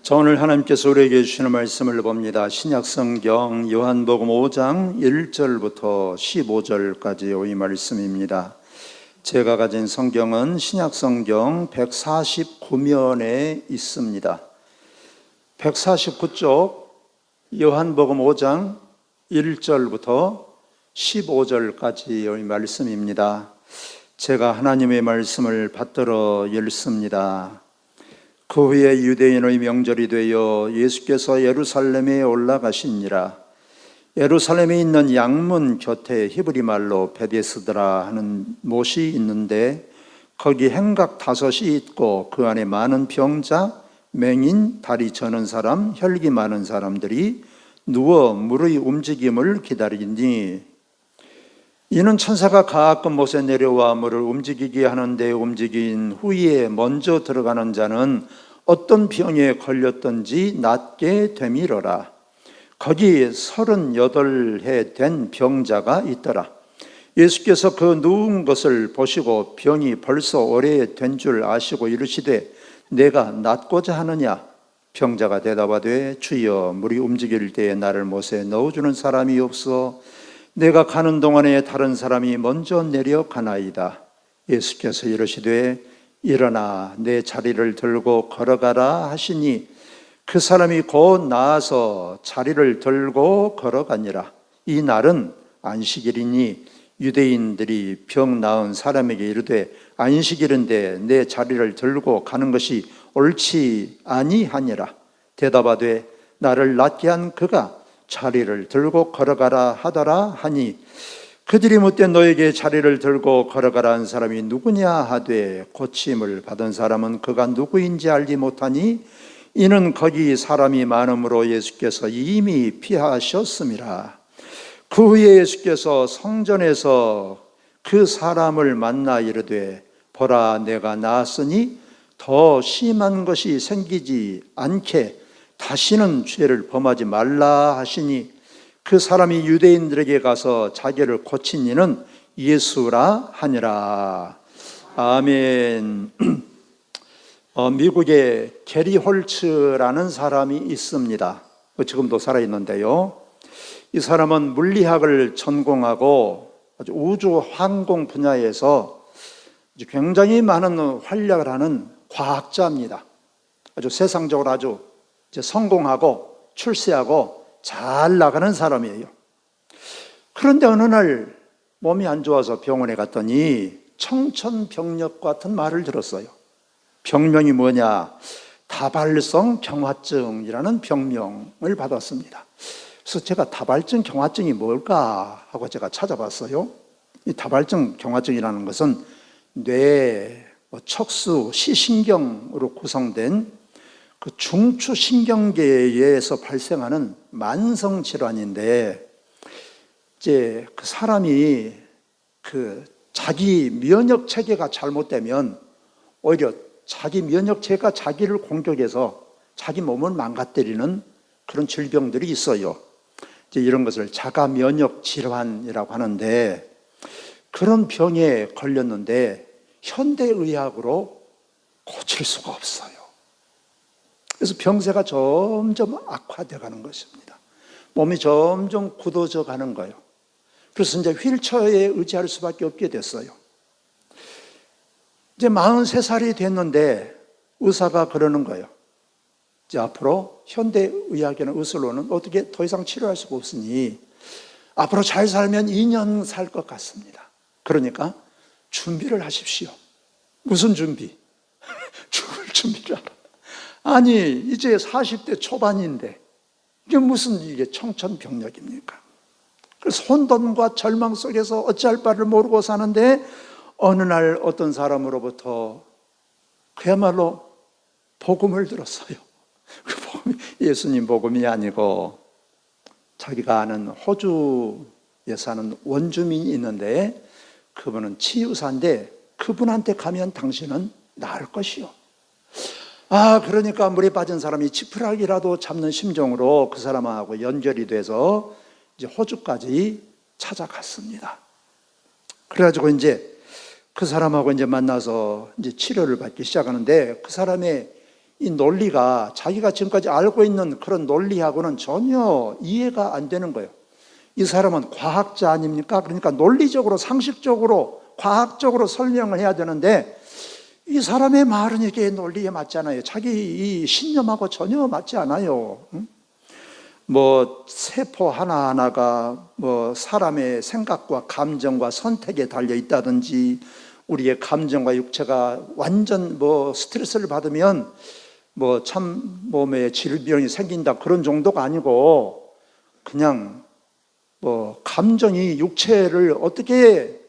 자, 오늘 하나님께서 우리에게 주시는 말씀을 봅니다. 신약성경 요한복음 5장 1절부터 15절까지의 말씀입니다. 제가 가진 성경은 신약성경 149면에 있습니다. 149쪽 요한복음 5장 1절부터 15절까지의 말씀입니다. 제가 하나님의 말씀을 받들어 읽습니다. 그 후에 유대인의 명절이 되어 예수께서 예루살렘에 올라가시니라. 예루살렘에 있는 양문 곁에 히브리 말로 베데스다라 하는 못이 있는데 거기 행각 5이 있고 그 안에 많은 병자, 맹인, 다리 저는 사람, 혈기 많은 사람들이 누워 물의 움직임을 기다리니 이는 천사가 가끔 못에 내려와 물을 움직이게 하는데 움직인 후에 먼저 들어가는 자는 어떤 병에 걸렸던지 낫게 되미러라. 거기 38해 된 병자가 있더라. 예수께서 그 누운 것을 보시고 병이 벌써 오래된 줄 아시고 이르시되 내가 낫고자 하느냐? 병자가 대답하되 주여 물이 움직일 때에 나를 못에 넣어주는 사람이 없어 내가 가는 동안에 다른 사람이 먼저 내려가나이다. 예수께서 이르시되 일어나 내 자리를 들고 걸어가라 하시니 그 사람이 곧 나아서 자리를 들고 걸어가니라. 이 날은 안식일이니 유대인들이 병 나은 사람에게 이르되 안식일인데 내 자리를 들고 가는 것이 옳지 아니하니라. 대답하되 나를 낫게 한 그가 자리를 들고 걸어가라 하더라 하니 그들이 묻되 너에게 자리를 들고 걸어가라 한 사람이 누구냐 하되 고침을 받은 사람은 그가 누구인지 알지 못하니 이는 거기 사람이 많음으로 예수께서 이미 피하셨음이라. 그 후에 예수께서 성전에서 그 사람을 만나 이르되 보라 내가 나았으니 더 심한 것이 생기지 않게 다시는 죄를 범하지 말라 하시니 그 사람이 유대인들에게 가서 자기를 고친 이는 예수라 하니라. 아멘. 미국에 게리 홀츠라는 사람이 있습니다. 지금도 살아있는데요. 이 사람은 물리학을 전공하고 아주 우주 항공 분야에서 굉장히 많은 활약을 하는 과학자입니다. 아주 세상적으로 아주 성공하고 출세하고 잘 나가는 사람이에요. 그런데 어느 날 몸이 안 좋아서 병원에 갔더니 청천벽력 같은 말을 들었어요. 병명이 뭐냐? 다발성 경화증이라는 병명을 받았습니다. 그래서 제가 다발성 경화증이 뭘까 하고 제가 찾아봤어요. 이 다발성 경화증이라는 것은 뇌, 척수, 시신경으로 구성된 그 중추신경계에서 발생하는 만성 질환인데 이제 그 사람이 자기 면역 체계가 잘못되면 오히려 자기 면역 체계가 자기를 공격해서 자기 몸을 망가뜨리는 그런 질병들이 있어요. 이제 이런 것을 자가 면역 질환이라고 하는데 그런 병에 걸렸는데 현대의학으로 고칠 수가 없어요. 그래서 병세가 점점 악화되어 가는 것입니다. 몸이 점점 굳어져 가는 거예요. 그래서 이제 휠체어에 의지할 수밖에 없게 됐어요. 이제 43살이 됐는데 의사가 그러는 거예요. 이제 앞으로 현대의학이나 의술로는 어떻게 더 이상 치료할 수가 없으니 앞으로 잘 살면 2년 살 것 같습니다. 그러니까 준비를 하십시오. 무슨 준비? 죽을 준비를 하라. 아니 이제 40대 초반인데 이게 무슨 청천벽력입니까? 그래서 혼돈과 절망 속에서 어찌할 바를 모르고 사는데 어느 날 어떤 사람으로부터 그야말로 복음을 들었어요. 그 복음이 예수님 복음이 아니고 자기가 아는 호주에 사는 원주민이 있는데 그분은 치유사인데 그분한테 가면 당신은 나을 것이요. 그러니까 물에 빠진 사람이 지푸라기라도 잡는 심정으로 그 사람하고 연결이 돼서 이제 호주까지 찾아갔습니다. 그래가지고 이제 그 사람하고 이제 만나서 이제 치료를 받기 시작하는데 그 사람의 이 논리가 자기가 지금까지 알고 있는 그런 논리하고는 전혀 이해가 안 되는 거예요. 이 사람은 과학자 아닙니까? 그러니까 논리적으로, 상식적으로, 과학적으로 설명을 해야 되는데 이 사람의 말은 이게 논리에 맞지 않아요. 자기 이 신념하고 전혀 맞지 않아요. 뭐 세포 하나하나가 뭐 사람의 생각과 감정과 선택에 달려 있다든지, 우리의 감정과 육체가 완전 뭐 스트레스를 받으면 뭐 참 몸에 질병이 생긴다, 그런 정도가 아니고 그냥 뭐 감정이 육체를 어떻게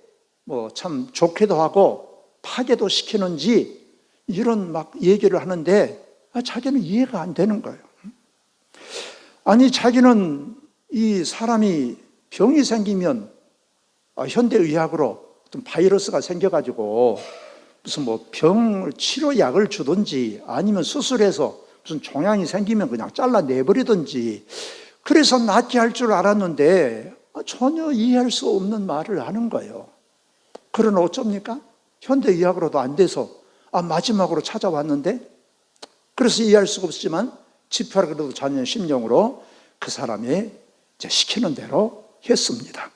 뭐 참 좋게도 하고 파괴도 시키는지 이런 막 얘기를 하는데 자기는 이해가 안 되는 거예요. 아니 자기는 이 사람이 병이 생기면 현대의학으로 어떤 바이러스가 생겨가지고 무슨 뭐 병 치료약을 주든지 아니면 수술해서 무슨 종양이 생기면 그냥 잘라내버리든지 그래서 낫게 할 줄 알았는데 전혀 이해할 수 없는 말을 하는 거예요. 그러나 어쩝니까? 현대의학으로도 안 돼서 마지막으로 찾아왔는데, 그래서 이해할 수가 없지만 집혈하고도 자녀 심령으로 그 사람이 이제 시키는 대로 했습니다.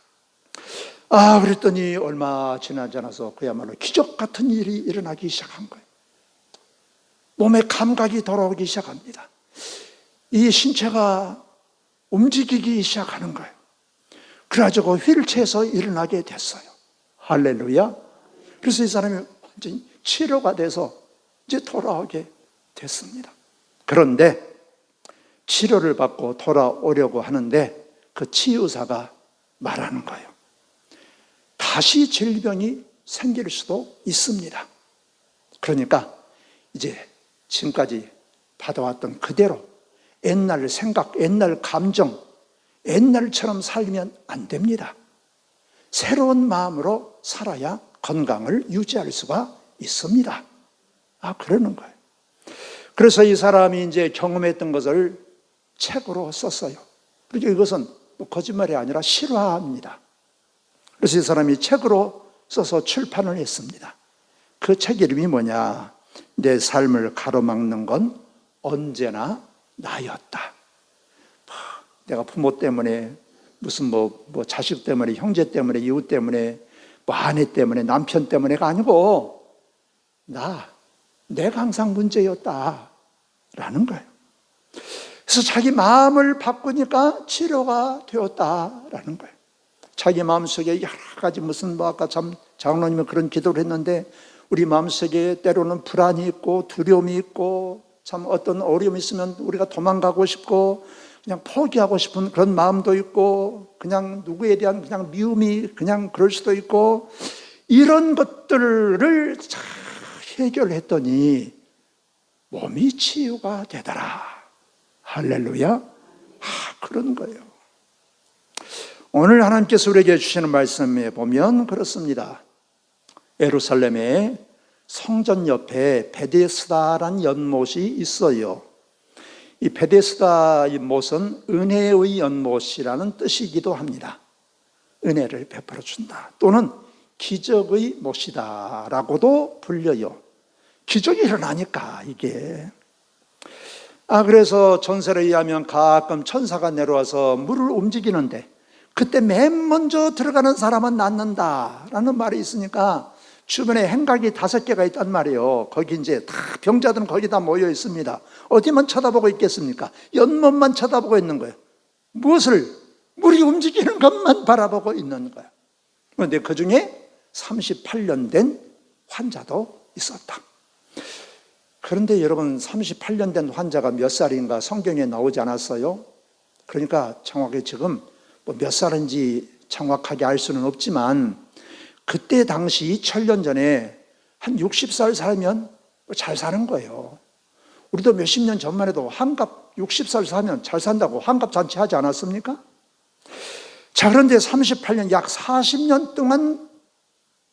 그랬더니 얼마 지나지 않아서 그야말로 기적 같은 일이 일어나기 시작한 거예요. 몸에 감각이 돌아오기 시작합니다. 이 신체가 움직이기 시작하는 거예요. 그래가지고 휠체에서 일어나게 됐어요. 할렐루야. 그래서 이 사람이 완전히 치료가 돼서 이제 돌아오게 됐습니다. 그런데 치료를 받고 돌아오려고 하는데 그 치유사가 말하는 거예요. 다시 질병이 생길 수도 있습니다. 그러니까 이제 지금까지 받아왔던 그대로 옛날 생각, 옛날 감정, 옛날처럼 살면 안 됩니다. 새로운 마음으로 살아야 건강을 유지할 수가 있습니다. 그러는 거예요. 그래서 이 사람이 이제 경험했던 것을 책으로 썼어요. 그러니까 이것은 거짓말이 아니라 실화입니다. 그래서 이 사람이 책으로 써서 출판을 했습니다. 그 책 이름이 뭐냐? 내 삶을 가로막는 건 언제나 나였다. 내가 부모 때문에 무슨 뭐 자식 때문에, 형제 때문에, 이웃 때문에, 뭐 아내 때문에, 남편 때문에가 아니고 내가 항상 문제였다라는 거예요. 그래서 자기 마음을 바꾸니까 치료가 되었다라는 거예요. 자기 마음속에 여러 가지 무슨 아까 참 장로님이 그런 기도를 했는데, 우리 마음속에 때로는 불안이 있고 두려움이 있고 참 어떤 어려움이 있으면 우리가 도망가고 싶고 그냥 포기하고 싶은 그런 마음도 있고, 그냥 누구에 대한 그냥 미움이 그냥 그럴 수도 있고, 이런 것들을 잘 해결했더니 몸이 치유가 되더라. 할렐루야. 그런 거예요. 오늘 하나님께서 우리에게 주시는 말씀에 보면 그렇습니다. 예루살렘의 성전 옆에 베데스다라는 연못이 있어요. 이 베데스다 못은 은혜의 연못이라는 뜻이기도 합니다. 은혜를 베풀어 준다, 또는 기적의 못이다라고도 불려요. 기적이 일어나니까 이게. 그래서 전설에 의하면 가끔 천사가 내려와서 물을 움직이는데 그때 맨 먼저 들어가는 사람은 낫는다라는 말이 있으니까 주변에 행각이 5개가 있단 말이에요. 거기 이제 다 병자들은 거기 다 모여 있습니다. 어디만 쳐다보고 있겠습니까? 연못만 쳐다보고 있는 거예요. 무엇을? 물이 움직이는 것만 바라보고 있는 거예요. 그런데 그 중에 38년 된 환자도 있었다. 그런데 여러분, 38년 된 환자가 몇 살인가 성경에 나오지 않았어요? 그러니까 정확히 지금 몇 살인지 정확하게 알 수는 없지만 그때 당시 2000년 전에 한 60살 살면 잘 사는 거예요. 우리도 몇십 년 전만 해도 환갑 60살 살면 잘 산다고 환갑잔치 하지 않았습니까? 자, 그런데 38년, 약 40년 동안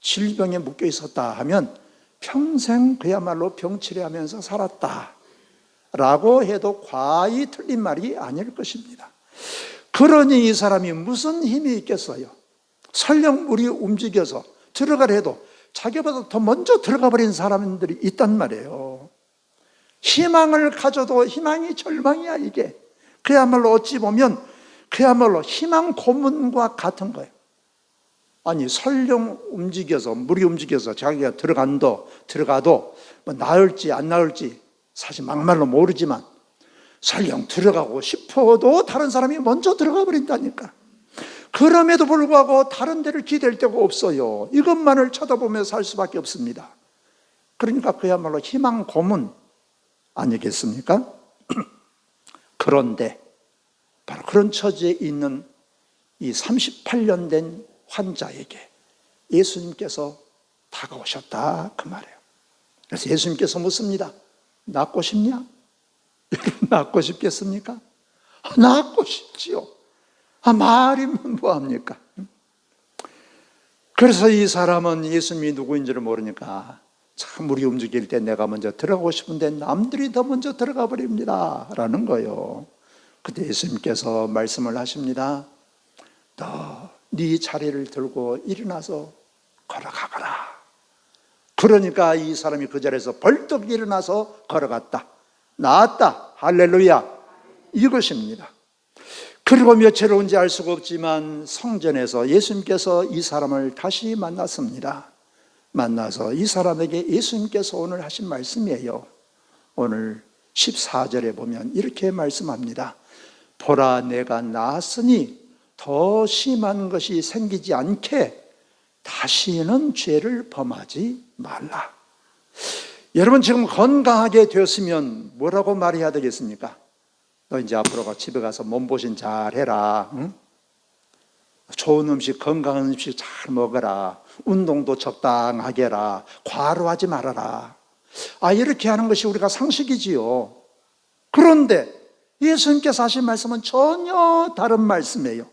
질병에 묶여 있었다 하면 평생 그야말로 병치레하면서 살았다라고 해도 과히 틀린 말이 아닐 것입니다. 그러니 이 사람이 무슨 힘이 있겠어요? 설령 물이 움직여서 들어가려 해도 자기보다 더 먼저 들어가 버린 사람들이 있단 말이에요. 희망을 가져도 희망이 절망이야, 이게. 그야말로 어찌 보면 그야말로 희망 고문과 같은 거예요. 아니, 설령 움직여서, 물이 움직여서 자기가 들어가도 뭐 나을지 안 나을지 사실 막말로 모르지만 설령 들어가고 싶어도 다른 사람이 먼저 들어가 버린다니까. 그럼에도 불구하고 다른 데를 기댈 데가 없어요. 이것만을 쳐다보며 살 수밖에 없습니다. 그러니까 그야말로 희망 고문 아니겠습니까? 그런데 바로 그런 처지에 있는 이 38년 된 환자에게 예수님께서 다가오셨다, 그 말이에요. 그래서 예수님께서 묻습니다. 낫고 싶냐? 낫고 싶겠습니까? 낫고 싶지요. 말이면 뭐합니까? 그래서 이 사람은 예수님이 누구인지를 모르니까 참 물이 움직일 때 내가 먼저 들어가고 싶은데 남들이 더 먼저 들어가 버립니다 라는 거예요. 그때 예수님께서 말씀을 하십니다. 너 네 자리를 들고 일어나서 걸어가거라. 그러니까 이 사람이 그 자리에서 벌떡 일어나서 걸어갔다. 나았다. 할렐루야. 이것입니다. 그리고 며칠 후인지 알 수가 없지만 성전에서 예수님께서 이 사람을 다시 만났습니다. 만나서 이 사람에게 예수님께서 오늘 하신 말씀이에요. 오늘 14절에 보면 이렇게 말씀합니다. 보라, 내가 나았으니 더 심한 것이 생기지 않게 다시는 죄를 범하지 말라. 여러분, 지금 건강하게 되었으면 뭐라고 말해야 되겠습니까? 너 이제 앞으로 집에 가서 몸보신 잘 해라. 응? 좋은 음식, 건강한 음식 잘 먹어라. 운동도 적당하게 해라. 과로하지 말아라. 이렇게 하는 것이 우리가 상식이지요. 그런데 예수님께서 하신 말씀은 전혀 다른 말씀이에요.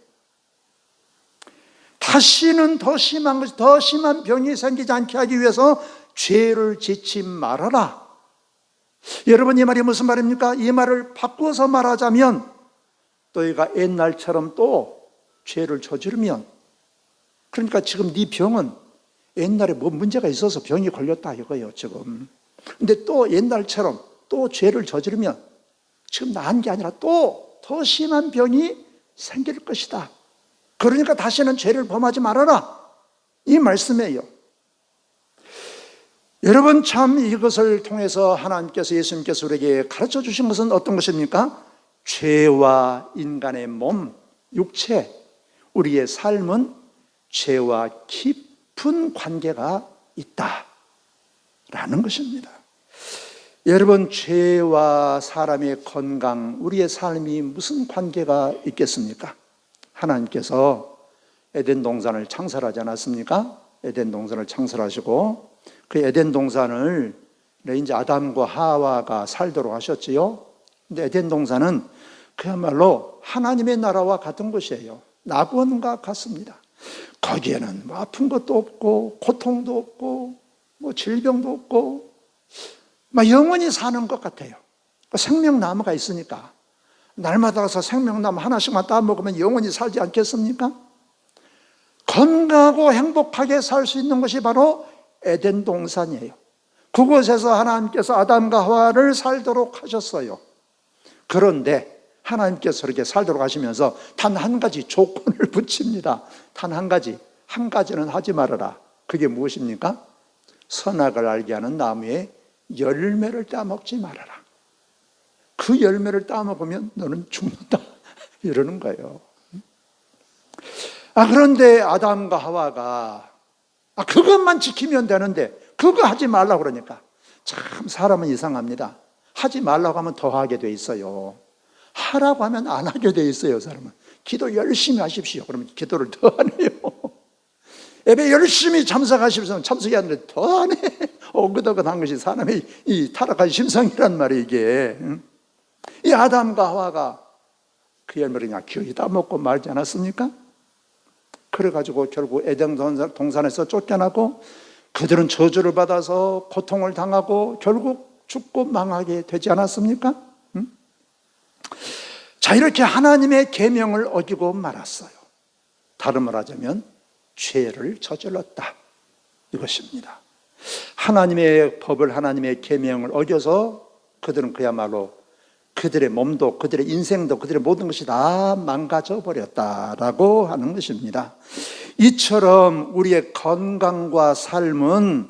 다시는 더 심한 병이 생기지 않게 하기 위해서 죄를 짓지 말아라. 여러분, 이 말이 무슨 말입니까? 이 말을 바꿔서 말하자면 너희가 옛날처럼 또 죄를 저지르면, 그러니까 지금 네 병은 옛날에 뭐 문제가 있어서 병이 걸렸다 이거예요 지금. 근데 또 옛날처럼 또 죄를 저지르면 지금 나은 게 아니라 또 더 심한 병이 생길 것이다. 그러니까 다시는 죄를 범하지 말아라, 이 말씀이에요. 여러분, 참 이것을 통해서 하나님께서, 예수님께서 우리에게 가르쳐 주신 것은 어떤 것입니까? 죄와 인간의 몸, 육체, 우리의 삶은 죄와 깊은 관계가 있다라는 것입니다. 여러분, 죄와 사람의 건강, 우리의 삶이 무슨 관계가 있겠습니까? 하나님께서 에덴 동산을 창설하지 않았습니까? 에덴 동산을 창설하시고 그 에덴 동산을 이제 아담과 하와가 살도록 하셨지요. 근데 에덴 동산은 그야말로 하나님의 나라와 같은 곳이에요. 낙원과 같습니다. 거기에는 뭐 아픈 것도 없고 고통도 없고 뭐 질병도 없고 막 영원히 사는 것 같아요. 생명나무가 있으니까 날마다 가서 생명나무 하나씩만 따먹으면 영원히 살지 않겠습니까? 건강하고 행복하게 살 수 있는 것이 바로 에덴 동산이에요. 그곳에서 하나님께서 아담과 하와를 살도록 하셨어요. 그런데 하나님께서 이렇게 살도록 하시면서 단 한 가지 조건을 붙입니다. 단 한 가지는 하지 말아라. 그게 무엇입니까? 선악을 알게 하는 나무의 열매를 따먹지 말아라. 그 열매를 따먹으면 너는 죽는다, 이러는 거예요. 그런데 아담과 하와가 그것만 지키면 되는데 그거 하지 말라고 그러니까, 참 사람은 이상합니다. 하지 말라고 하면 더 하게 돼 있어요. 하라고 하면 안 하게 돼 있어요. 사람은 기도 열심히 하십시오. 그러면 기도를 더 안 해요. 예배 열심히 참석하십시오. 참석이 안 돼, 더 안 해. 오긋오긋한 것이 사람의 이 타락한 심성이란 말이에요, 이게. 이 아담과 하와가 그 열매를 그냥 기어이 따먹고 말지 않았습니까? 그래가지고 결국 에덴 동산에서 쫓겨나고 그들은 저주를 받아서 고통을 당하고 결국 죽고 망하게 되지 않았습니까? 자, 이렇게 하나님의 계명을 어기고 말았어요. 다른 말 하자면 죄를 저질렀다, 이것입니다. 하나님의 법을, 하나님의 계명을 어겨서 그들은 그야말로 그들의 몸도 그들의 인생도 그들의 모든 것이 다 망가져 버렸다라고 하는 것입니다. 이처럼 우리의 건강과 삶은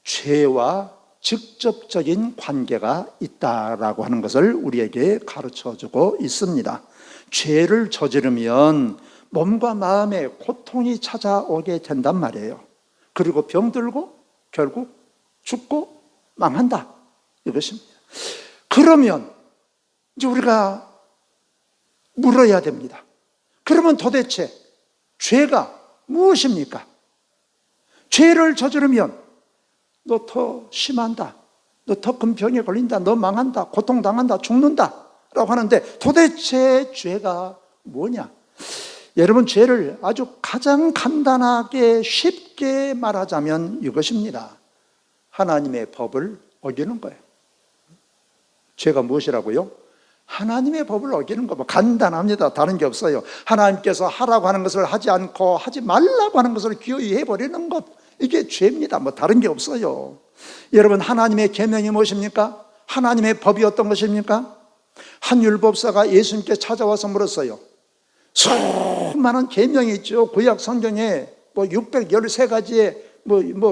죄와 직접적인 관계가 있다라고 하는 것을 우리에게 가르쳐주고 있습니다. 죄를 저지르면 몸과 마음에 고통이 찾아오게 된단 말이에요. 그리고 병들고 결국 죽고 망한다, 이것입니다. 그러면 이제 우리가 물어야 됩니다. 그러면 도대체 죄가 무엇입니까? 죄를 저지르면 너 더 심한다, 너 더 큰 병에 걸린다, 너 망한다, 고통당한다, 죽는다 라고 하는데 도대체 죄가 뭐냐? 여러분, 죄를 아주 가장 간단하게 쉽게 말하자면 이것입니다. 하나님의 법을 어기는 거예요. 죄가 무엇이라고요? 하나님의 법을 어기는 거. 간단합니다. 다른 게 없어요. 하나님께서 하라고 하는 것을 하지 않고 하지 말라고 하는 것을 기어이 해버리는 것, 이게 죄입니다. 다른 게 없어요. 여러분, 하나님의 계명이 무엇입니까? 하나님의 법이 어떤 것입니까? 한 율법사가 예수님께 찾아와서 물었어요. 수많은 계명이 있죠. 구약 성경에 613가지의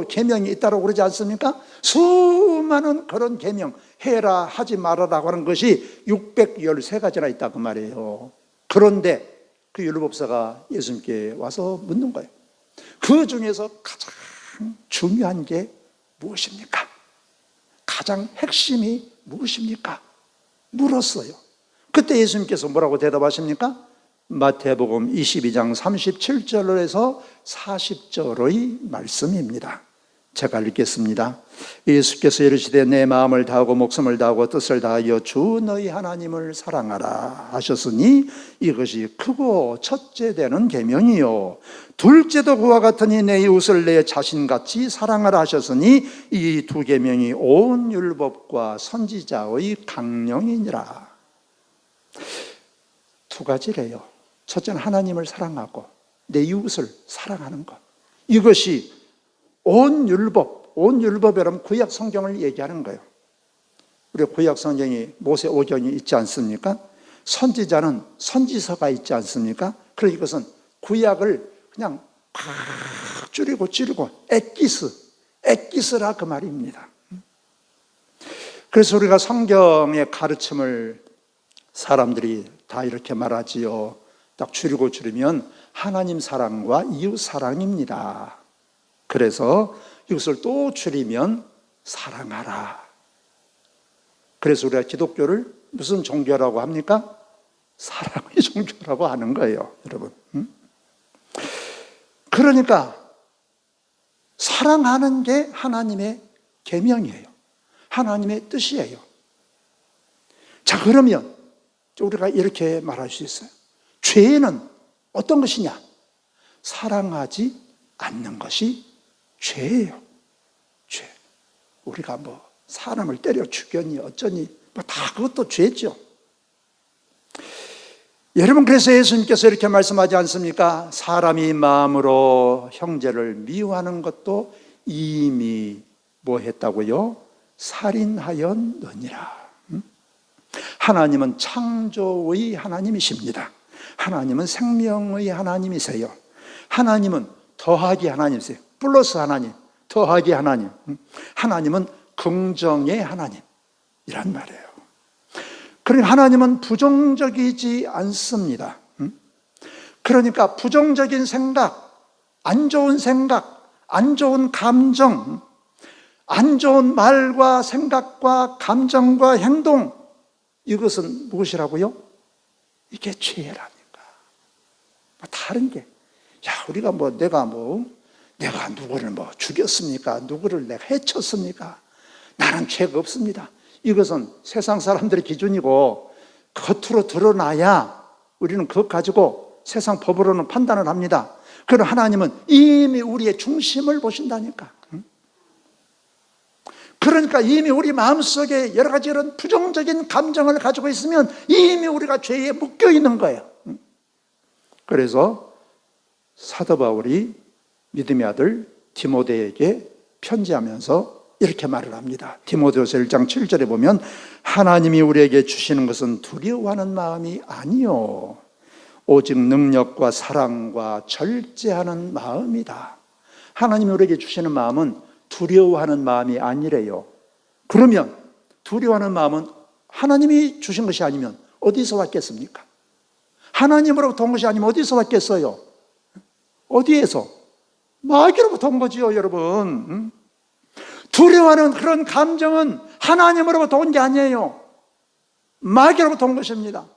계명이 있다고 그러지 않습니까? 수많은 그런 계명, 해라 하지 말아라고 하는 것이 613가지나 있다 그 말이에요. 그런데 그 율법사가 예수님께 와서 묻는 거예요. 그 중에서 가장 중요한 게 무엇입니까? 가장 핵심이 무엇입니까? 물었어요. 그때 예수님께서 뭐라고 대답하십니까? 마태복음 22장 37절에서 40절의 말씀입니다. 제가 읽겠습니다. 예수께서 이르시되 내 마음을 다하고 목숨을 다하고 뜻을 다하여 주 너희 하나님을 사랑하라 하셨으니 이것이 크고 첫째 되는 계명이요 둘째도 그와 같으니 내 이웃을 내 자신같이 사랑하라 하셨으니 이 두 계명이 온 율법과 선지자의 강령이니라. 두 가지래요. 첫째는 하나님을 사랑하고 내 이웃을 사랑하는 것. 이것이 온 율법 여러분 구약 성경을 얘기하는 거예요. 우리 구약 성경이 모세오경이 있지 않습니까? 선지자는 선지서가 있지 않습니까? 그래서 이것은 구약을 그냥 팍 줄이고 엑기스라 그 말입니다. 그래서 우리가 성경의 가르침을 사람들이 다 이렇게 말하지요. 딱 줄이면 하나님 사랑과 이웃 사랑입니다. 그래서 이것을 또 줄이면 사랑하라. 그래서 우리가 기독교를 무슨 종교라고 합니까? 사랑의 종교라고 하는 거예요, 여러분. 그러니까 사랑하는 게 하나님의 계명이에요. 하나님의 뜻이에요. 자, 그러면 우리가 이렇게 말할 수 있어요. 죄는 어떤 것이냐? 사랑하지 않는 것이 죄예요. 죄. 우리가 사람을 때려 죽였니 어쩌니 다 그것도 죄죠. 여러분, 그래서 예수님께서 이렇게 말씀하지 않습니까? 사람이 마음으로 형제를 미워하는 것도 이미 뭐 했다고요? 살인하였느니라. 하나님은 창조의 하나님이십니다. 하나님은 생명의 하나님이세요. 하나님은 더하기 하나님이세요. 플러스 하나님, 더하기 하나님. 하나님은 긍정의 하나님이란 말이에요. 그러니까 하나님은 부정적이지 않습니다. 그러니까 부정적인 생각, 안 좋은 감정, 안 좋은 말과 생각과 감정과 행동, 이것은 무엇이라고요? 이게 죄라니까. 다른 게, 우리가 내가 누구를 죽였습니까? 누구를 내가 해쳤습니까? 나는 죄가 없습니다. 이것은 세상 사람들의 기준이고 겉으로 드러나야 우리는 그것 가지고 세상 법으로는 판단을 합니다. 그러나 하나님은 이미 우리의 중심을 보신다니까. 그러니까 이미 우리 마음속에 여러 가지 이런 부정적인 감정을 가지고 있으면 이미 우리가 죄에 묶여 있는 거예요. 그래서 사도 바울이 믿음의 아들 디모데에게 편지하면서 이렇게 말을 합니다. 디모데후서 1장 7절에 보면 하나님이 우리에게 주시는 것은 두려워하는 마음이 아니요 오직 능력과 사랑과 절제하는 마음이다. 하나님이 우리에게 주시는 마음은 두려워하는 마음이 아니래요. 그러면 두려워하는 마음은 하나님이 주신 것이 아니면 어디서 왔겠습니까? 하나님으로부터 온 것이 아니면 어디서 왔겠어요? 어디에서? 마귀로부터 온 거지요, 여러분. 두려워하는 그런 감정은 하나님으로부터 온 게 아니에요. 마귀로부터 온 것입니다.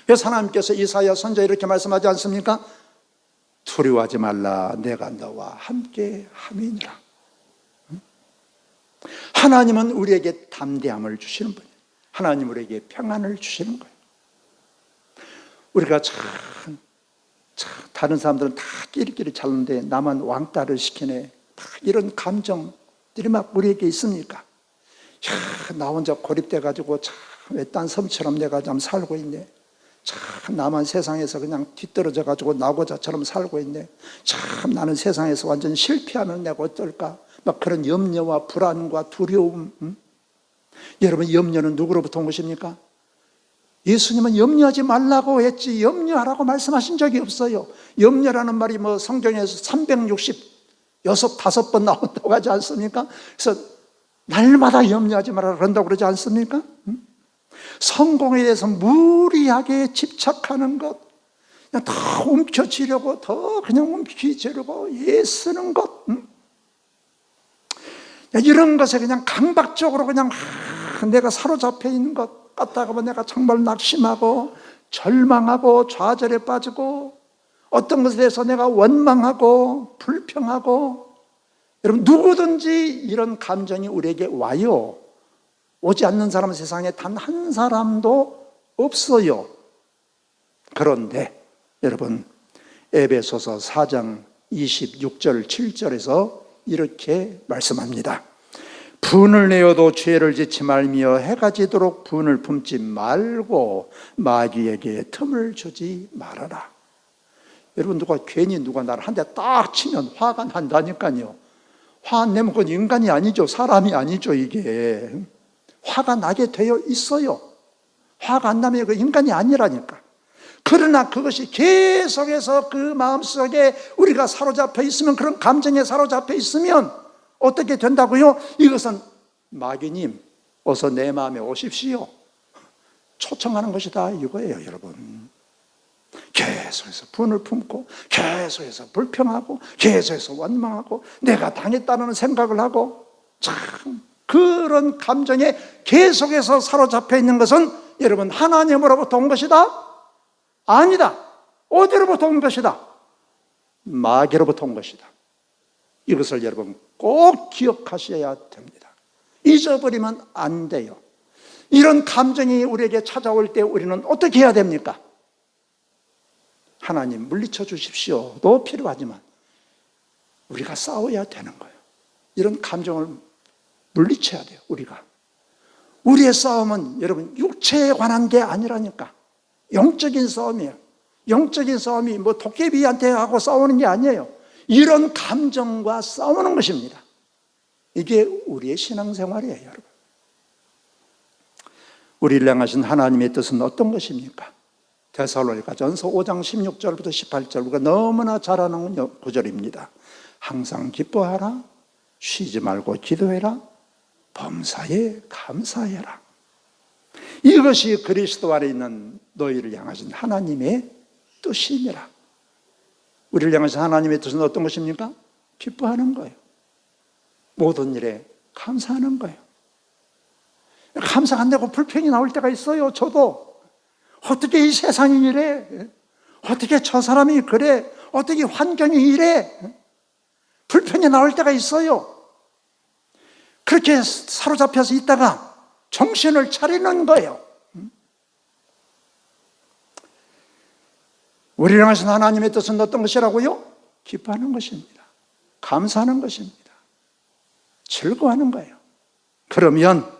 그래서 하나님께서 이사야 선지자에 이렇게 말씀하지 않습니까? 두려워하지 말라, 내가 너와 함께 함이니라. 하나님은 우리에게 담대함을 주시는 분이에요. 하나님 우리에게 평안을 주시는 거예요. 우리가 참 다른 사람들은 다 끼리끼리 자는데 나만 왕따를 시키네, 이런 감정들이 막 우리에게 있습니까? 나 혼자 고립돼가지고 참 외딴 섬처럼 내가 좀 살고 있네. 참 나만 세상에서 그냥 뒤떨어져가지고 나고자처럼 살고 있네. 참 나는 세상에서 완전 실패하면 내가 어떨까? 막 그런 염려와 불안과 두려움. 여러분, 염려는 누구로부터 온 것입니까? 예수님은 염려하지 말라고 했지 염려하라고 말씀하신 적이 없어요. 염려라는 말이 뭐 성경에서 365번 나온다고 하지 않습니까? 그래서 날마다 염려하지 말아라 그런다고 그러지 않습니까? 성공에 대해서 무리하게 집착하는 것, 그냥 더 움켜쥐려고, 더 그냥 움켜쥐려고 애쓰는 것, 이런 것에 그냥 강박적으로 그냥 내가 사로잡혀 있는 것 같다가 보면 내가 정말 낙심하고 절망하고 좌절에 빠지고 어떤 것에 대해서 내가 원망하고 불평하고, 여러분 누구든지 이런 감정이 우리에게 와요. 오지 않는 사람은 세상에 단 한 사람도 없어요. 그런데 여러분, 에베소서 4장 26절 7절에서 이렇게 말씀합니다. 분을 내어도 죄를 짓지 말며 해가 지도록 분을 품지 말고 마귀에게 틈을 주지 말아라. 여러분, 괜히 누가 나를 한 대 딱 치면 화가 난다니까요. 화 안 내면 그건 인간이 아니죠. 사람이 아니죠. 이게 화가 나게 되어 있어요. 화가 안 나면 그 인간이 아니라니까. 그러나 그것이 계속해서 그 마음속에 우리가 사로잡혀 있으면, 그런 감정에 사로잡혀 있으면 어떻게 된다고요? 이것은 마귀님 어서 내 마음에 오십시오 초청하는 것이다 이거예요. 여러분, 계속해서 분을 품고 계속해서 불평하고 계속해서 원망하고 내가 당했다는 생각을 하고, 참 그런 감정에 계속해서 사로잡혀 있는 것은 여러분 하나님으로부터 온 것이다? 아니다. 어디로부터 온 것이다? 마귀로부터 온 것이다. 이것을 여러분 꼭 기억하셔야 됩니다. 잊어버리면 안 돼요. 이런 감정이 우리에게 찾아올 때 우리는 어떻게 해야 됩니까? 하나님 물리쳐 주십시오도 필요하지만 우리가 싸워야 되는 거예요. 이런 감정을 물리쳐야 돼요. 우리의 싸움은 여러분 육체에 관한 게 아니라니까. 영적인 싸움이에요. 영적인 싸움이 뭐 도깨비한테 하고 싸우는 게 아니에요. 이런 감정과 싸우는 것입니다. 이게 우리의 신앙생활이에요, 여러분. 우리를 향하신 하나님의 뜻은 어떤 것입니까? 데살로니가전서 5장 16절부터 18절, 우리가 너무나 잘 아는 구절입니다. 항상 기뻐하라, 쉬지 말고 기도해라, 범사에 감사해라. 이것이 그리스도 안에 있는 너희를 향하신 하나님의 뜻이니라. 우리를 향하신 하나님의 뜻은 어떤 것입니까? 기뻐하는 거예요. 모든 일에 감사하는 거예요. 감사 안 되고 불평이 나올 때가 있어요. 저도 어떻게 이 세상이 이래? 어떻게 저 사람이 그래? 어떻게 환경이 이래? 불평이 나올 때가 있어요. 그렇게 사로잡혀서 있다가 정신을 차리는 거예요. 우리를 향하신 하나님의 뜻은 어떤 것이라고요? 기뻐하는 것입니다. 감사하는 것입니다. 즐거워하는 거예요. 그러면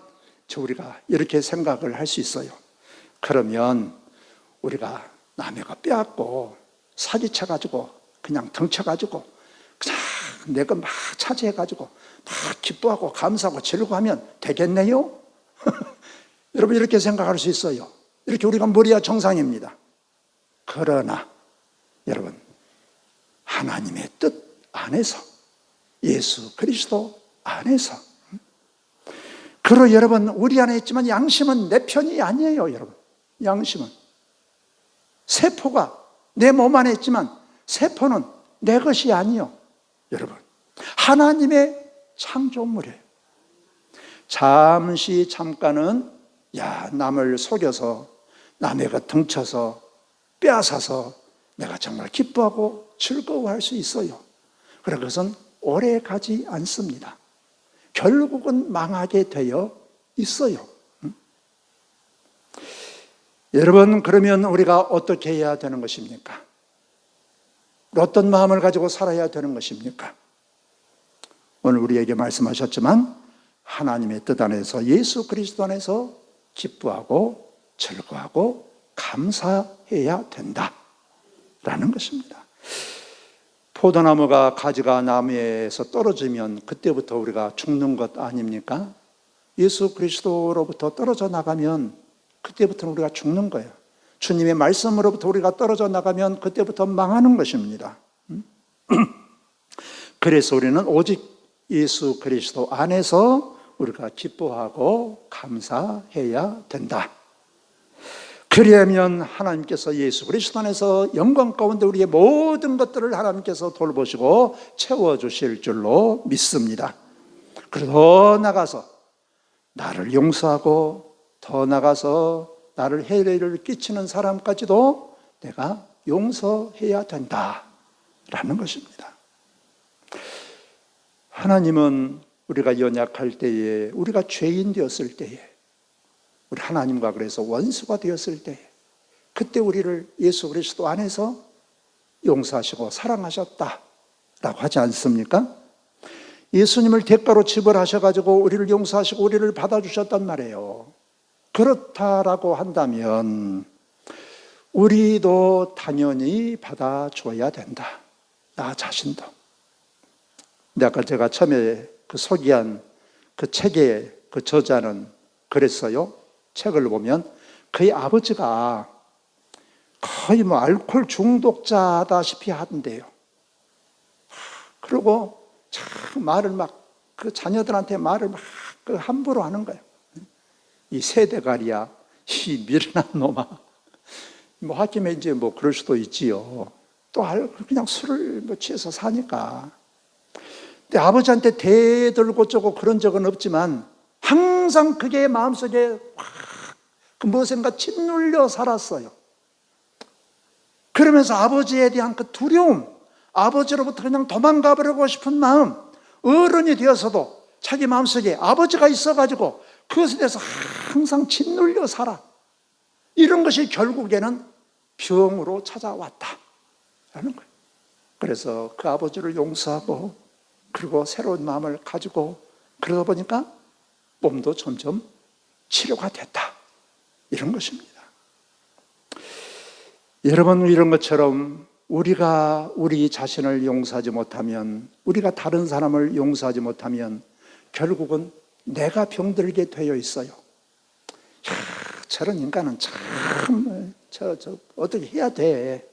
우리가 이렇게 생각을 할 수 있어요. 그러면 우리가 남의 거 빼앗고 사기쳐가지고 그냥 덩쳐가지고 그냥 내 것 막 차지해가지고 막 기뻐하고 감사하고 즐거워하면 되겠네요? 여러분 이렇게 생각할 수 있어요. 이렇게 우리가 머리야 정상입니다. 그러나 여러분 하나님의 뜻 안에서 예수 그리스도 안에서 그리고 여러분 우리 안에 있지만 양심은 내 편이 아니에요. 여러분 양심은 세포가 내 몸 안에 있지만 세포는 내 것이 아니요. 여러분 하나님의 창조물이에요. 잠깐은 남을 속여서 남의 것 등쳐서 빼앗아서 내가 정말 기뻐하고 즐거워할 수 있어요. 그러나 그것은 오래 가지 않습니다. 결국은 망하게 되어 있어요. 여러분 그러면 우리가 어떻게 해야 되는 것입니까? 어떤 마음을 가지고 살아야 되는 것입니까? 오늘 우리에게 말씀하셨지만 하나님의 뜻 안에서 예수 그리스도 안에서 기뻐하고 즐거워하고 감사해야 된다라는 것입니다. 포도나무가 가지가 나무에서 떨어지면 그때부터 우리가 죽는 것 아닙니까? 예수 그리스도로부터 떨어져 나가면 그때부터 우리가 죽는 거예요. 주님의 말씀으로부터 우리가 떨어져 나가면 그때부터 망하는 것입니다. 그래서 우리는 오직 예수 그리스도 안에서 우리가 기뻐하고 감사해야 된다. 그러면 하나님께서 예수 그리스도 안에서 영광 가운데 우리의 모든 것들을 하나님께서 돌보시고 채워주실 줄로 믿습니다. 그리고 더 나가서 나를 용서하고 더 나가서 나를 해를 끼치는 사람까지도 내가 용서해야 된다라는 것입니다. 하나님은 우리가 연약할 때에, 우리가 죄인 되었을 때에, 우리 하나님과 그래서 원수가 되었을 때에, 그때 우리를 예수 그리스도 안에서 용서하시고 사랑하셨다라고 하지 않습니까? 예수님을 대가로 지불하셔가지고 우리를 용서하시고 우리를 받아주셨단 말이에요. 그렇다라고 한다면 우리도 당연히 받아줘야 된다. 나 자신도. 아까 제가 처음에 소개한 그 책의 그 저자는 그랬어요. 책을 보면 그의 아버지가 거의 알코올 중독자다시피 하던데요. 그리고 참 말을 그 자녀들한테 말을 함부로 하는 거예요. 이 세대가리야, 이 미련한 놈아. 하김에 이제 그럴 수도 있지요. 또 그냥 술을 취해서 사니까. 근데 아버지한테 대들고 쪼고 그런 적은 없지만 항상 그게 마음속에 그 무엇인가 짓눌려 살았어요. 그러면서 아버지에 대한 그 두려움, 아버지로부터 그냥 도망가 버리고 싶은 마음, 어른이 되어서도 자기 마음속에 아버지가 있어가지고 그것에 대해서 항상 짓눌려 살아. 이런 것이 결국에는 병으로 찾아왔다라는 거예요. 그래서 그 아버지를 용서하고 그리고 새로운 마음을 가지고 그러다 보니까 몸도 점점 치료가 됐다. 이런 것입니다. 여러분 이런 것처럼 우리가 우리 자신을 용서하지 못하면, 우리가 다른 사람을 용서하지 못하면 결국은 내가 병들게 되어 있어요. 저런 인간은 참 어떻게 해야 돼?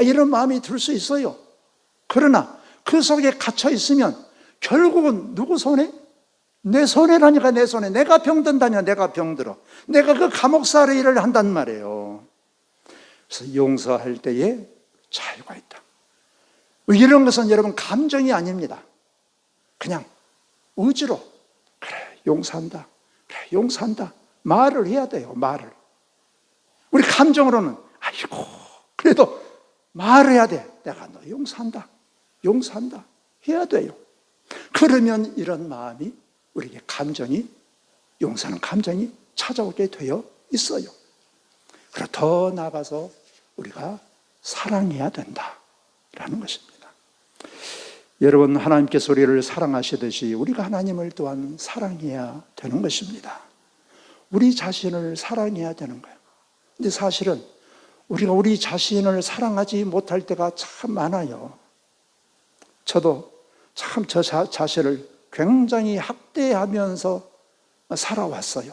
이런 마음이 들 수 있어요. 그러나 그 속에 갇혀 있으면 결국은 누구 손에? 내 손해라니까. 내 손에. 내가 병든다니까. 내가 병들어. 내가 그 감옥살이 일을 한단 말이에요. 그래서 용서할 때에 자유가 있다. 이런 것은 여러분 감정이 아닙니다. 그냥 의지로 그래 용서한다. 그래 용서한다. 말을 해야 돼요. 말을. 우리 감정으로는 아이고 그래도 말을 해야 돼. 내가 너 용서한다. 용서한다. 해야 돼요. 그러면 이런 마음이 우리에게 감정이, 용서하는 감정이 찾아오게 되어 있어요. 그리고 더 나아가서 우리가 사랑해야 된다라는 것입니다. 여러분 하나님께서 우리를 사랑하시듯이 우리가 하나님을 또한 사랑해야 되는 것입니다. 우리 자신을 사랑해야 되는 거예요. 근데 사실은 우리가 우리 자신을 사랑하지 못할 때가 참 많아요. 저도 참 저 자신을 굉장히 학대하면서 살아왔어요.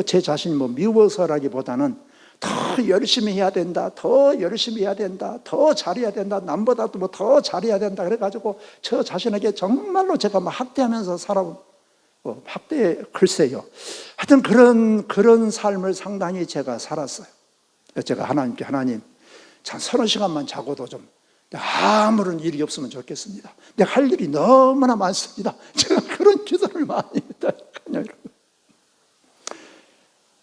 제 자신이 미워서라기보다는 더 열심히 해야 된다, 더 열심히 해야 된다, 더 잘해야 된다, 남보다도 더 잘해야 된다 그래가지고 저 자신에게 정말로 제가 학대하면서 살아온 학대, 글쎄요. 하여튼 그런 삶을 상당히 제가 살았어요. 제가 하나님께, 하나님, 참 30시간만 자고도 좀 아무런 일이 없으면 좋겠습니다. 내가 할 일이 너무나 많습니다. 제가 그런 기도를 많이 했다니까요.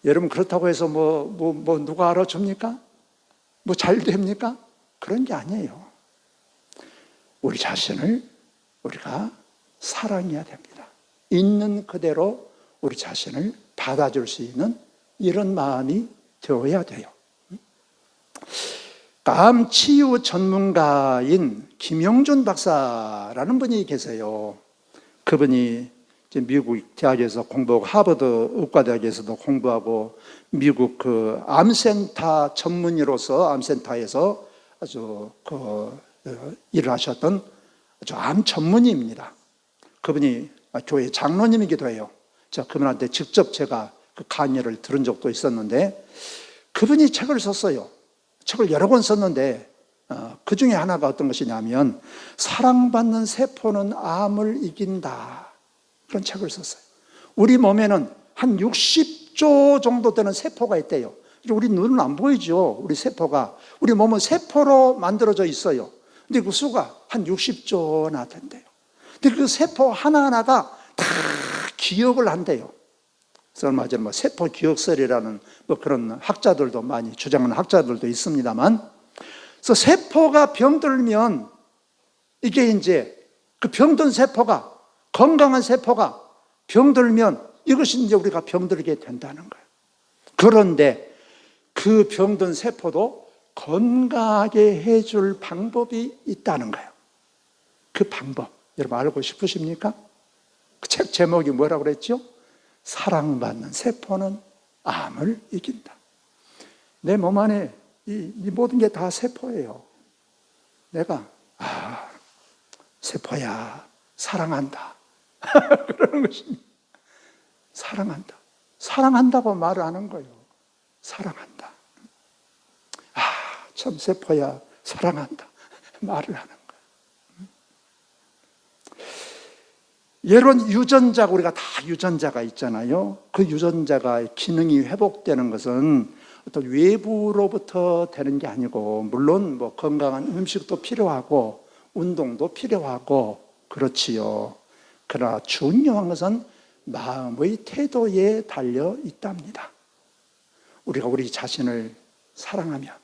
여러분, 그렇다고 해서 누가 알아줍니까? 잘 됩니까? 그런 게 아니에요. 우리 자신을 우리가 사랑해야 됩니다. 있는 그대로 우리 자신을 받아줄 수 있는 이런 마음이 되어야 돼요. 암 치유 전문가인 김영준 박사라는 분이 계세요. 그분이 미국 대학에서 공부하고 하버드 의과대학에서도 공부하고 미국 암센터 전문의로서 암센터에서 아주 일을 하셨던 아주 암 전문의입니다. 그분이 교회 장로님이기도 해요. 그분한테 직접 제가 그 강의를 들은 적도 있었는데, 그분이 책을 썼어요. 책을 여러 권 썼는데 그 중에 하나가 어떤 것이냐면 사랑받는 세포는 암을 이긴다, 그런 책을 썼어요. 우리 몸에는 한 60조 정도 되는 세포가 있대요. 우리 눈은 안 보이죠. 우리 세포가, 우리 몸은 세포로 만들어져 있어요. 근데 그 수가 한 60조나 된대요. 근데 그 세포 하나하나가 다 기억을 한대요. 그래서 얼마 전에 세포 기억설이라는 그런 학자들도 많이 주장하는 학자들도 있습니다만, 그래서 세포가 병들면 이게 이제 그 병든 세포가, 건강한 세포가 병들면 이것이 이제 우리가 병들게 된다는 거예요. 그런데 그 병든 세포도 건강하게 해줄 방법이 있다는 거예요. 그 방법 여러분 알고 싶으십니까? 그 책 제목이 뭐라고 그랬죠? 사랑받는 세포는 암을 이긴다. 내 몸 안에 이 모든 게 다 세포예요. 내가 세포야 사랑한다 그러는 것입니다. 사랑한다. 사랑한다고 말을 하는 거예요. 사랑한다. 참 세포야 사랑한다 말을 하는 거예요. 여러분, 유전자가, 우리가 다 유전자가 있잖아요. 그 유전자가 기능이 회복되는 것은 어떤 외부로부터 되는 게 아니고, 물론 건강한 음식도 필요하고 운동도 필요하고 그렇지요. 그러나 중요한 것은 마음의 태도에 달려 있답니다. 우리가 우리 자신을 사랑하면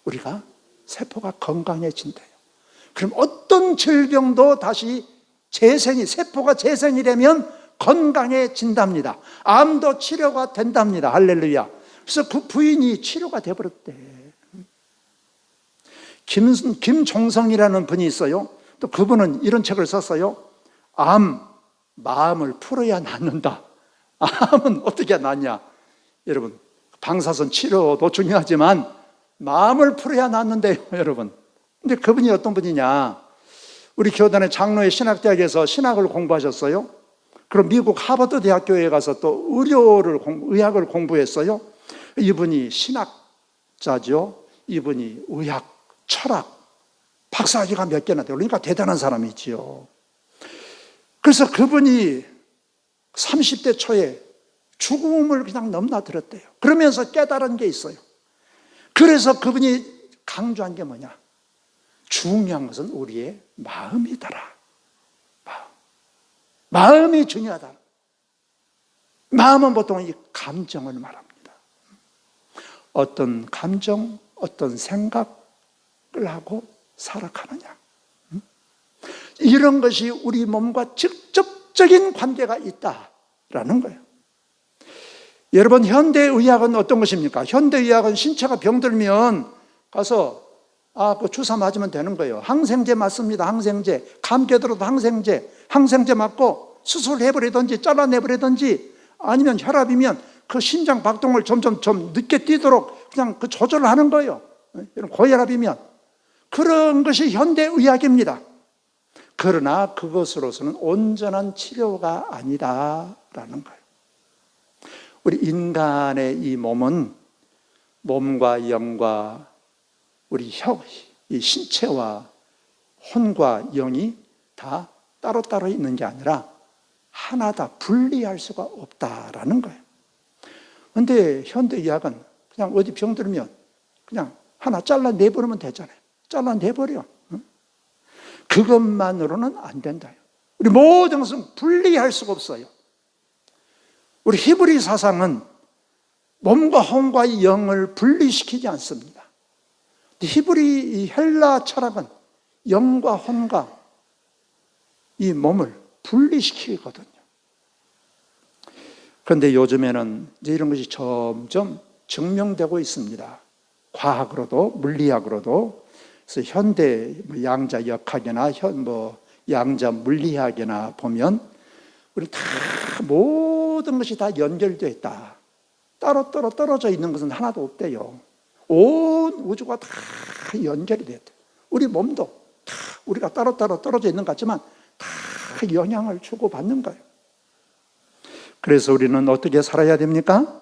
우리가 세포가 건강해진대요. 그럼 어떤 질병도 다시 세포가 재생이 되면 건강해진답니다. 암도 치료가 된답니다. 할렐루야. 그래서 그 부인이 치료가 되어버렸대. 김종성이라는 분이 있어요. 또 그분은 이런 책을 썼어요. 마음을 풀어야 낫는다. 암은 어떻게 낫냐? 여러분, 방사선 치료도 중요하지만 마음을 풀어야 낫는데요, 여러분. 근데 그분이 어떤 분이냐? 우리 교단의 장로의 신학대학에서 신학을 공부하셨어요. 그럼 미국 하버드 대학교에 가서 또 의학을 공부했어요. 이분이 신학자죠. 이분이 의학, 철학, 박사학위가 몇 개나 돼요. 그러니까 대단한 사람이지요. 그래서 그분이 30대 초에 죽음을 그냥 넘나들었대요. 그러면서 깨달은 게 있어요. 그래서 그분이 강조한 게 뭐냐? 중요한 것은 우리의 마음이더라. 마음이 중요하다. 마음은 보통 이 감정을 말합니다. 어떤 감정, 어떤 생각을 하고 살아가느냐. 이런 것이 우리 몸과 직접적인 관계가 있다라는 거예요. 여러분, 현대의학은 어떤 것입니까? 현대의학은 신체가 병들면 가서 그 주사 맞으면 되는 거예요. 항생제 맞습니다. 항생제. 감기 들어도 항생제 맞고 수술해버리든지 잘라내버리든지, 아니면 혈압이면 그 심장 박동을 점점 좀 늦게 뛰도록 그냥 그 조절을 하는 거예요. 고혈압이면. 그런 것이 현대의학입니다. 그러나 그것으로서는 온전한 치료가 아니다라는 거예요. 우리 인간의 이 몸은 몸과 영과 우리 이 신체와 혼과 영이 다 따로따로 있는 게 아니라 하나다, 분리할 수가 없다라는 거예요. 그런데 현대의학은 그냥 어디 병들면 그냥 하나 잘라내버리면 되잖아요. 잘라내버려. 그것만으로는 안 된다. 우리 모든 것은 분리할 수가 없어요. 우리 히브리 사상은 몸과 혼과 영을 분리시키지 않습니다. 히브리 헬라 철학은 영과 혼과 이 몸을 분리시키거든요. 그런데 요즘에는 이제 이런 것이 점점 증명되고 있습니다. 과학으로도 물리학으로도. 그래서 현대 양자역학이나 양자 물리학이나 보면 우리 다 모든 것이 다 연결되어 있다. 따로따로 떨어져 있는 것은 하나도 없대요. 온 우주가 다 연결이 돼요. 우리 몸도 다 우리가 따로따로 떨어져 있는 것 같지만 다 영향을 주고받는 거예요. 그래서 우리는 어떻게 살아야 됩니까?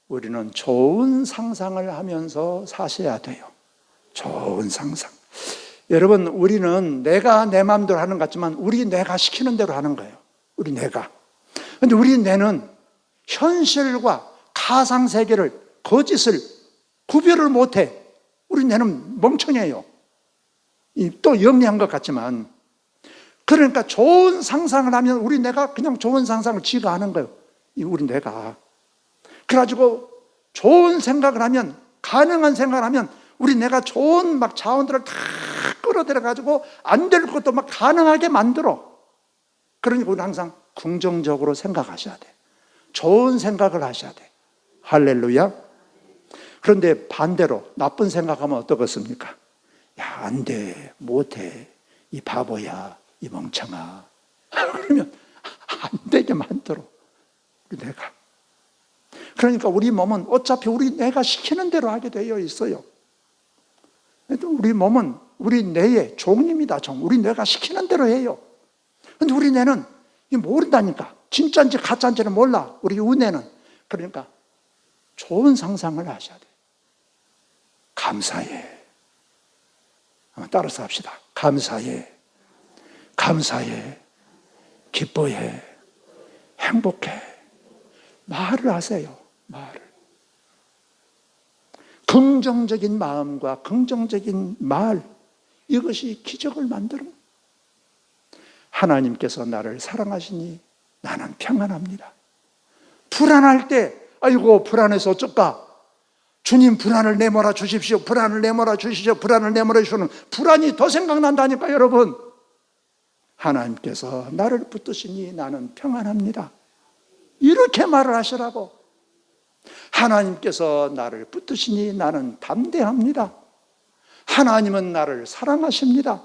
우리는 좋은 상상을 하면서 사셔야 돼요. 좋은 상상. 여러분, 우리는 내가 내 마음대로 하는 것 같지만 우리 뇌가 시키는 대로 하는 거예요. 우리 뇌가. 그런데 우리 뇌는 현실과 가상세계를, 거짓을 구별을 못해. 우리 뇌는 멍청해요. 또 영리한 것 같지만. 그러니까 좋은 상상을 하면 우리 뇌가 그냥 좋은 상상을 지가 하는 거예요. 우리 뇌가. 그래가지고 좋은 생각을 하면, 가능한 생각을 하면 우리 뇌가 좋은 자원들을 다 끌어들여가지고 안 될 것도 가능하게 만들어. 그러니까 우리는 항상 긍정적으로 생각하셔야 돼. 좋은 생각을 하셔야 돼. 할렐루야. 그런데 반대로 나쁜 생각하면 어떻겠습니까? 야, 안 돼, 못해, 이 바보야, 이 멍청아. 그러면 안 되게 만들어, 우리 뇌가. 그러니까 우리 몸은 어차피 우리 뇌가 시키는 대로 하게 되어 있어요. 우리 몸은 우리 뇌의 종입니다. 우리 뇌가 시키는 대로 해요. 그런데 우리 뇌는 모른다니까. 진짜인지 가짜인지는 몰라. 우리 우뇌는. 그러니까 좋은 상상을 하셔야 돼요. 감사해. 따라서 합시다. 감사해. 감사해. 기뻐해. 행복해. 말을 하세요. 말을. 긍정적인 마음과 긍정적인 말, 이것이 기적을 만들어. 하나님께서 나를 사랑하시니 나는 평안합니다. 불안할 때, 아이고 불안해서 어쩔까? 주님, 불안을 내몰아 주십시오. 불안을 내몰아 주시죠. 불안을 내몰아 주시는 불안이 더 생각난다니까, 여러분. 하나님께서 나를 붙드시니 나는 평안합니다. 이렇게 말을 하시라고. 하나님께서 나를 붙드시니 나는 담대합니다. 하나님은 나를 사랑하십니다.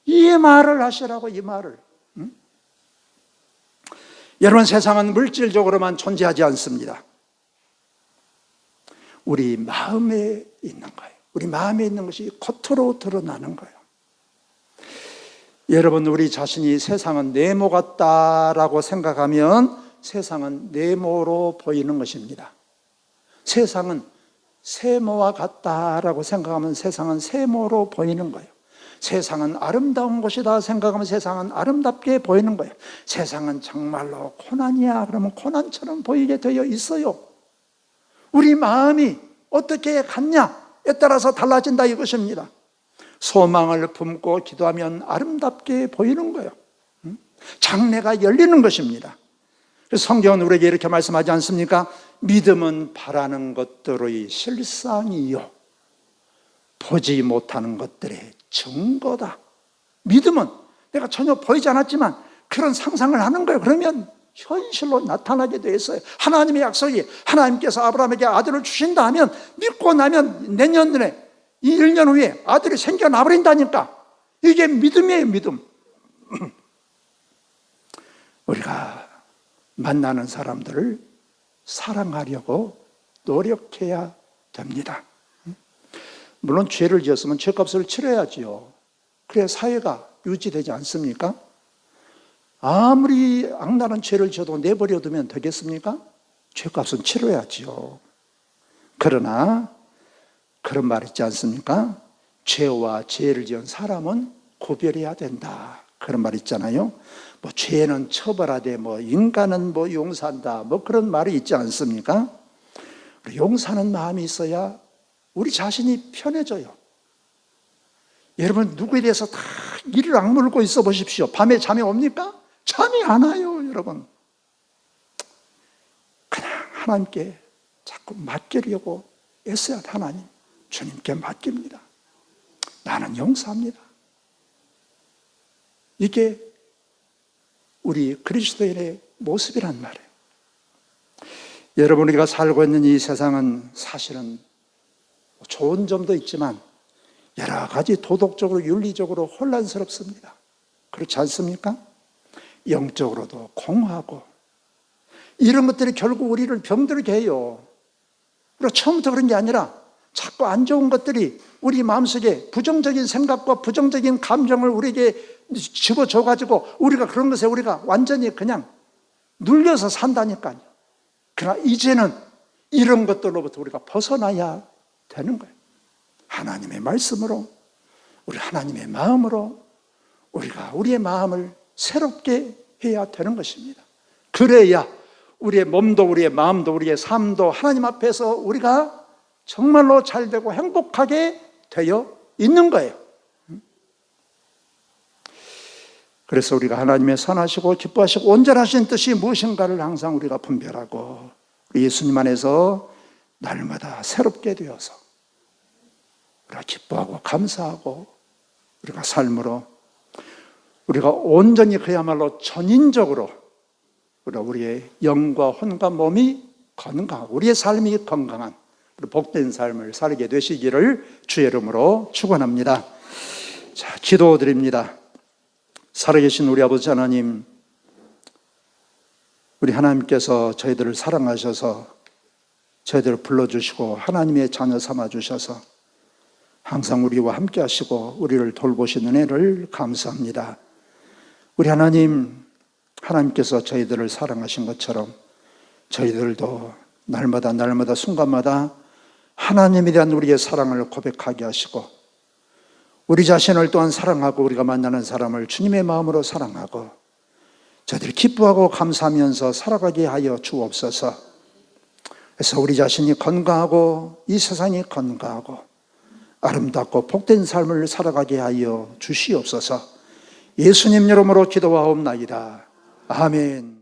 이 말을 하시라고, 이 말을. 여러분, 세상은 물질적으로만 존재하지 않습니다. 우리 마음에 있는 거예요. 우리 마음에 있는 것이 겉으로 드러나는 거예요. 여러분, 우리 자신이 세상은 네모 같다라고 생각하면 세상은 네모로 보이는 것입니다. 세상은 세모와 같다라고 생각하면 세상은 세모로 보이는 거예요. 세상은 아름다운 것이다 생각하면 세상은 아름답게 보이는 거예요. 세상은 정말로 고난이야 그러면 고난처럼 보이게 되어 있어요. 우리 마음이 어떻게 갔냐에 따라서 달라진다 이것입니다. 소망을 품고 기도하면 아름답게 보이는 거예요. 장래가 열리는 것입니다. 성경은 우리에게 이렇게 말씀하지 않습니까? 믿음은 바라는 것들의 실상이요 보지 못하는 것들의 증거다. 믿음은 내가 전혀 보이지 않았지만 그런 상상을 하는 거예요. 그러면 현실로 나타나게 돼 있어요. 하나님의 약속이, 하나님께서 아브라함에게 아들을 주신다 하면 믿고 나면 내년 전에 이 1년 후에 아들이 생겨나 버린다니까. 이게 믿음이에요, 믿음. 우리가 만나는 사람들을 사랑하려고 노력해야 됩니다. 물론 죄를 지었으면 죄값을 치러야지요. 그래야 사회가 유지되지 않습니까? 아무리 악랄한 죄를 져도 내버려 두면 되겠습니까? 죄값은 치러야지요. 그러나 그런 말 있지 않습니까? 죄와 죄를 지은 사람은 구별해야 된다. 그런 말 있잖아요. 뭐 죄는 처벌하되 뭐 인간은 뭐 용서한다. 뭐 그런 말이 있지 않습니까? 용서하는 마음이 있어야 우리 자신이 편해져요. 여러분 누구에 대해서 다 이를 악물고 있어 보십시오. 밤에 잠이 옵니까? 잠이 안 와요, 여러분. 그냥 하나님께 자꾸 맡기려고 애써야 하나님, 주님께 맡깁니다. 나는 용서합니다. 이게 우리 그리스도인의 모습이란 말이에요. 여러분, 우리가 살고 있는 이 세상은 사실은 좋은 점도 있지만 여러 가지 도덕적으로 윤리적으로 혼란스럽습니다. 그렇지 않습니까? 영적으로도 공허하고 이런 것들이 결국 우리를 병들게 해요. 그리고 처음부터 그런 게 아니라 자꾸 안 좋은 것들이 우리 마음속에 부정적인 생각과 부정적인 감정을 우리에게 집어줘가지고 우리가 그런 것에 우리가 완전히 그냥 눌려서 산다니까요. 그러나 이제는 이런 것들로부터 우리가 벗어나야 되는 거예요. 하나님의 말씀으로, 우리 하나님의 마음으로 우리가 우리의 마음을 새롭게 해야 되는 것입니다. 그래야 우리의 몸도 우리의 마음도 우리의 삶도 하나님 앞에서 우리가 정말로 잘되고 행복하게 되어 있는 거예요. 그래서 우리가 하나님의 선하시고 기뻐하시고 온전하신 뜻이 무엇인가를 항상 우리가 분별하고 예수님 안에서 날마다 새롭게 되어서 우리가 기뻐하고 감사하고 우리가 삶으로 우리가 온전히 그야말로 전인적으로 우리의 영과 혼과 몸이 건강하고 우리의 삶이 건강한 복된 삶을 살게 되시기를 주의 이름으로 축원합니다. 자, 기도드립니다. 살아계신 우리 아버지 하나님, 우리 하나님께서 저희들을 사랑하셔서 저희들을 불러주시고 하나님의 자녀 삼아주셔서 항상 우리와 함께 하시고 우리를 돌보시는 은혜를 감사합니다. 우리 하나님, 하나님께서 저희들을 사랑하신 것처럼 저희들도 날마다 순간마다 하나님에 대한 우리의 사랑을 고백하게 하시고 우리 자신을 또한 사랑하고 우리가 만나는 사람을 주님의 마음으로 사랑하고 저희들이 기뻐하고 감사하면서 살아가게 하여 주옵소서. 그래서 우리 자신이 건강하고 이 세상이 건강하고 아름답고 복된 삶을 살아가게 하여 주시옵소서. 예수님 이름으로 기도하옵나이다. 아멘.